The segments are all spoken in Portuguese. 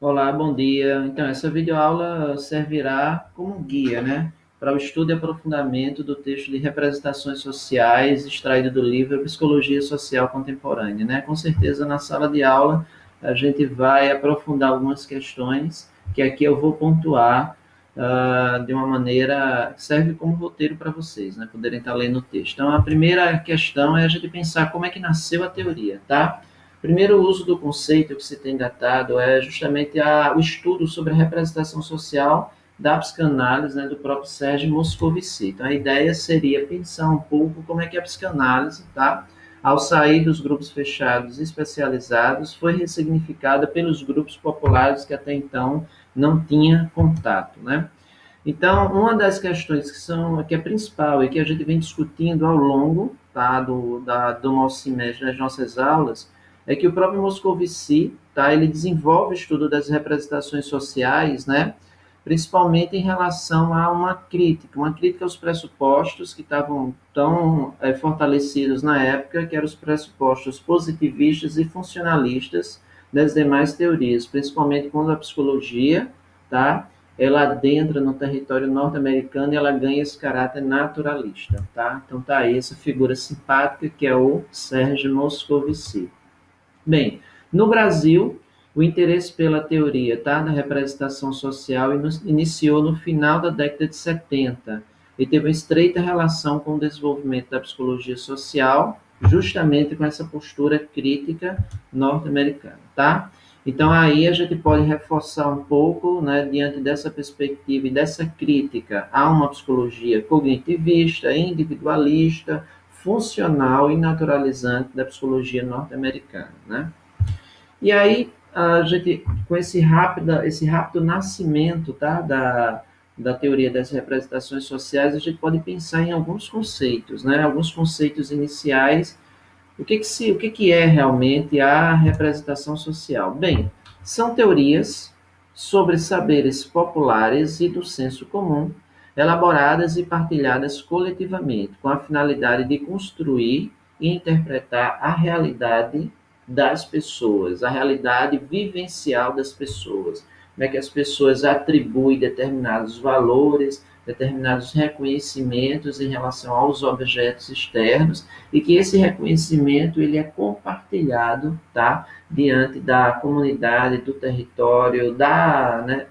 Olá, bom dia. Então, essa videoaula servirá como um guia, né, para o estudo e aprofundamento do texto de representações sociais extraído do livro Psicologia Social Contemporânea, né? Com certeza, na sala de aula, a gente vai aprofundar algumas questões que aqui eu vou pontuar de uma maneira que serve como roteiro para vocês, né, poderem estar lendo o texto. Então, a primeira questão é a gente pensar como é que nasceu a teoria, tá? Primeiro, o uso do conceito que se tem datado é justamente o estudo sobre a representação social da psicanálise, né, do próprio Sérgio Moscovici. Então, a ideia seria pensar um pouco como é que a psicanálise, tá, ao sair dos grupos fechados especializados, foi ressignificada pelos grupos populares que até então não tinha contato, né? Então, uma das questões que é principal e que a gente vem discutindo ao longo, tá, do nosso semestre, das nossas aulas, é que o próprio Moscovici, tá, ele desenvolve o estudo das representações sociais, né, principalmente em relação a uma crítica aos pressupostos que estavam tão fortalecidos na época, que eram os pressupostos positivistas e funcionalistas das demais teorias, principalmente quando a psicologia, tá, ela adentra no território norte-americano e ela ganha esse caráter naturalista, tá? Então tá aí essa figura simpática que é o Sérgio Moscovici. Bem, no Brasil, o interesse pela teoria, tá, da representação social iniciou no final da década de 70 e teve uma estreita relação com o desenvolvimento da psicologia social, justamente com essa postura crítica norte-americana, tá? Então aí a gente pode reforçar um pouco, né, diante dessa perspectiva e dessa crítica a uma psicologia cognitivista, individualista, funcional e naturalizante da psicologia norte-americana, né? E aí a gente com esse rápido nascimento, tá, da teoria das representações sociais, a gente pode pensar em alguns conceitos, né? Alguns conceitos iniciais. O que que é realmente a representação social? Bem, são teorias sobre saberes populares e do senso comum, elaboradas e partilhadas coletivamente, com a finalidade de construir e interpretar a realidade das pessoas, a realidade vivencial das pessoas. Como é que as pessoas atribuem determinados valores, determinados reconhecimentos em relação aos objetos externos e que esse reconhecimento ele é compartilhado, tá, diante da comunidade, do território, né,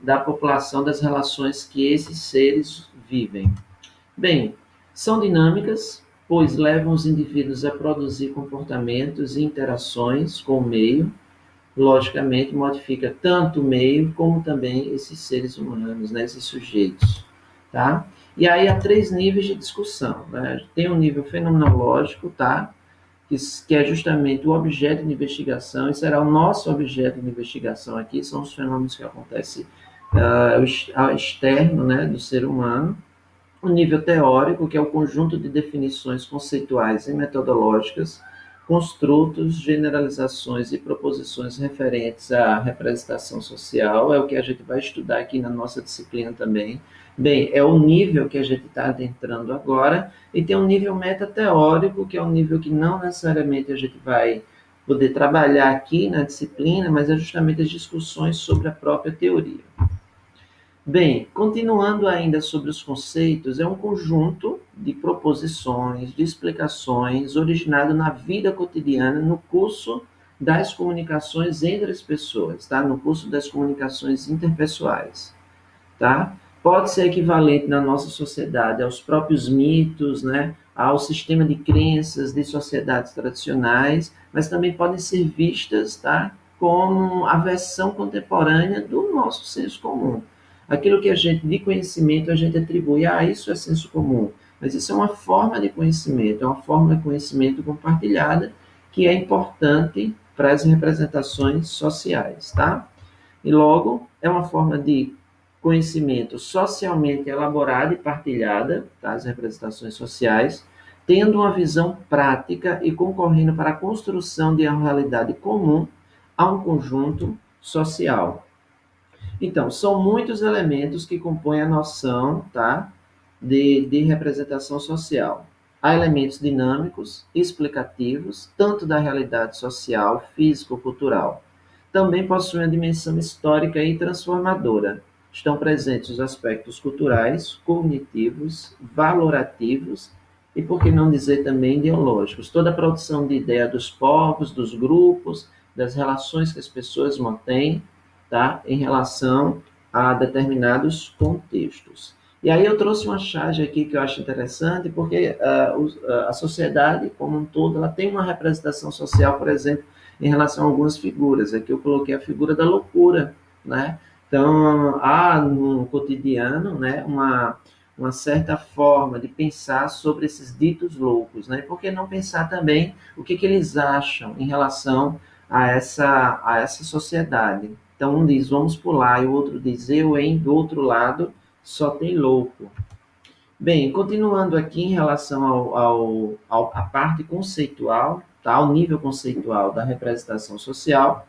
da população, das relações que esses seres vivem. Bem, são dinâmicas, pois levam os indivíduos a produzir comportamentos e interações com o meio, logicamente modifica tanto o meio como também esses seres humanos, né, esses sujeitos, tá? E aí há três níveis de discussão, né? Tem o nível fenomenológico, tá? Que é justamente o objeto de investigação, e será o nosso objeto de investigação aqui, são os fenômenos que acontecem externo, né, do ser humano. O nível teórico, que é o conjunto de definições conceituais e metodológicas, construtos, generalizações e proposições referentes à representação social, é o que a gente vai estudar aqui na nossa disciplina também. Bem, é o nível que a gente está adentrando agora, e tem um nível metateórico, que é um nível que não necessariamente a gente vai poder trabalhar aqui na disciplina, mas é justamente as discussões sobre a própria teoria. Bem, continuando ainda sobre os conceitos, é um conjunto de proposições, de explicações originado na vida cotidiana no curso das comunicações entre as pessoas, tá? No curso das comunicações interpessoais, tá? Pode ser equivalente na nossa sociedade aos próprios mitos, né? Ao sistema de crenças de sociedades tradicionais, mas também podem ser vistas, tá? Como a versão contemporânea do nosso senso comum. Aquilo que a gente, de conhecimento, a gente atribui, isso é senso comum. Mas isso é uma forma de conhecimento, é uma forma de conhecimento compartilhada que é importante para as representações sociais, tá? E logo, é uma forma de conhecimento socialmente elaborada e partilhada, tá? As representações sociais, tendo uma visão prática e concorrendo para a construção de uma realidade comum a um conjunto social. Então, são muitos elementos que compõem a noção, tá, de representação social. Há elementos dinâmicos, explicativos, tanto da realidade social, físico-cultural. também possui uma dimensão histórica e transformadora. Estão presentes os aspectos culturais, cognitivos, valorativos e, por que não dizer também, ideológicos. Toda a produção de ideia dos povos, dos grupos, das relações que as pessoas mantêm, tá, em relação a determinados contextos. E aí eu trouxe uma charge aqui que eu acho interessante, porque a sociedade como um todo ela tem uma representação social, por exemplo, em relação a algumas figuras. Aqui eu coloquei a figura da loucura, né? Então, há no cotidiano, né, uma certa forma de pensar sobre esses ditos loucos, né? Por que não pensar também o que eles acham em relação a essa sociedade? Então, um diz, vamos pular, e o outro diz, eu, hein? Do outro lado, só tem louco. Bem, continuando aqui em relação à parte conceitual, tá? Ao nível conceitual da representação social,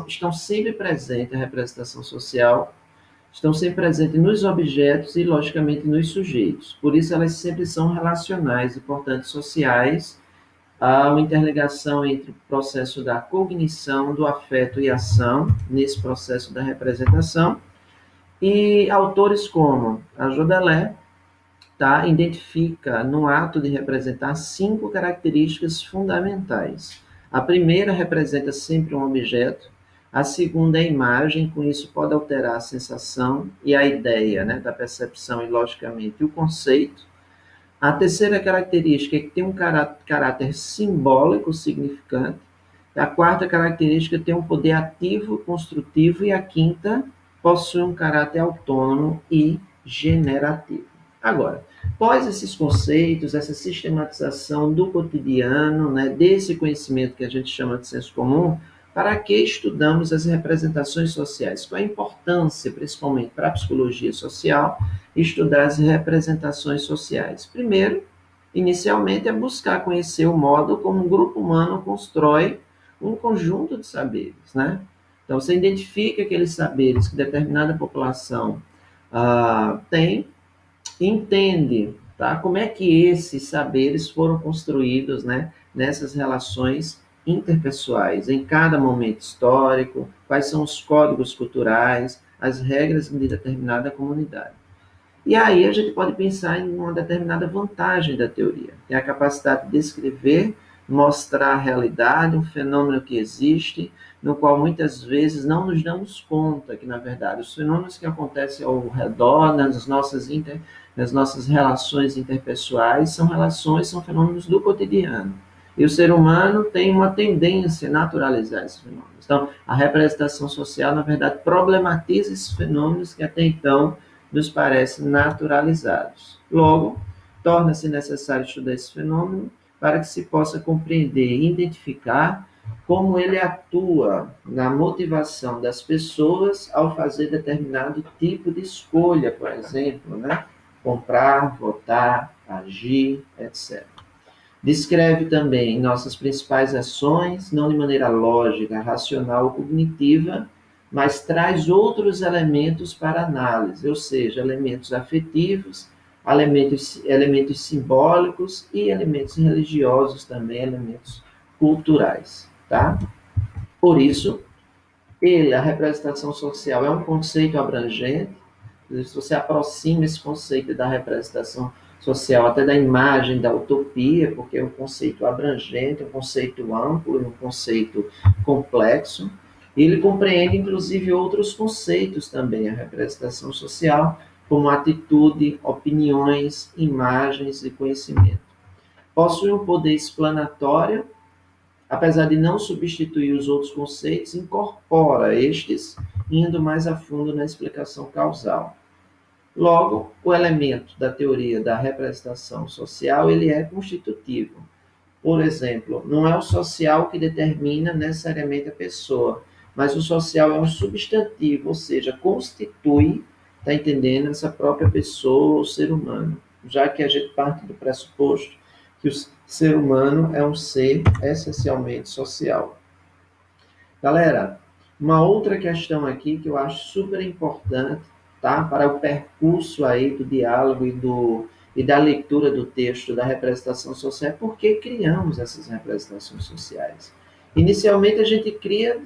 estão sempre presentes a representação social, estão sempre presentes nos objetos e, logicamente, nos sujeitos. Por isso, elas sempre são relacionais e, portanto, sociais. Há uma interligação entre o processo da cognição, do afeto e ação, nesse processo da representação. E autores como a Jodelé, tá, identifica no ato de representar 5 características fundamentais. A primeira representa sempre um objeto, a segunda é a imagem, com isso pode alterar a sensação e a ideia, né, da percepção e, logicamente, o conceito. A terceira característica é que tem um caráter simbólico significante. A quarta característica tem um poder ativo, construtivo, e a quinta possui um caráter autônomo e generativo. Agora, após esses conceitos, essa sistematização do cotidiano, né, desse conhecimento que a gente chama de senso comum, para que estudamos as representações sociais? Qual a importância, principalmente para a psicologia social, estudar as representações sociais? Primeiro, inicialmente, é buscar conhecer o modo como um grupo humano constrói um conjunto de saberes, né? Então, você identifica aqueles saberes que determinada população tem, entende, tá? Como é que esses saberes foram construídos, né? Nessas relações interpessoais, em cada momento histórico, quais são os códigos culturais, as regras de determinada comunidade. E aí a gente pode pensar em uma determinada vantagem da teoria, que é a capacidade de descrever, mostrar a realidade, um fenômeno que existe, no qual muitas vezes não nos damos conta que, na verdade, os fenômenos que acontecem ao redor, nas nossas relações interpessoais, são fenômenos do cotidiano. E o ser humano tem uma tendência a naturalizar esses fenômenos. Então, a representação social, na verdade, problematiza esses fenômenos que até então nos parecem naturalizados. Logo, torna-se necessário estudar esse fenômeno para que se possa compreender e identificar como ele atua na motivação das pessoas ao fazer determinado tipo de escolha, por exemplo, né? Comprar, votar, agir, etc. Descreve também nossas principais ações, não de maneira lógica, racional ou cognitiva, mas traz outros elementos para análise, ou seja, elementos afetivos, elementos simbólicos e elementos religiosos também, elementos culturais, tá? Por isso, a representação social é um conceito abrangente. Se você aproxima esse conceito da representação social até da imagem da utopia, porque é um conceito abrangente, um conceito amplo, um conceito complexo, ele compreende inclusive outros conceitos também, a representação social, como atitude, opiniões, imagens e conhecimento. Possui um poder explanatório, apesar de não substituir os outros conceitos, incorpora estes, indo mais a fundo na explicação causal. Logo, o elemento da teoria da representação social ele é constitutivo. Por exemplo, não é o social que determina necessariamente a pessoa, mas o social é um substantivo, ou seja, constitui, está entendendo, essa própria pessoa, o ser humano, já que a gente parte do pressuposto que o ser humano é um ser essencialmente social. Galera, uma outra questão aqui que eu acho super importante, tá? Para o percurso aí do diálogo e da leitura do texto da representação social, é por que criamos essas representações sociais? Inicialmente a gente cria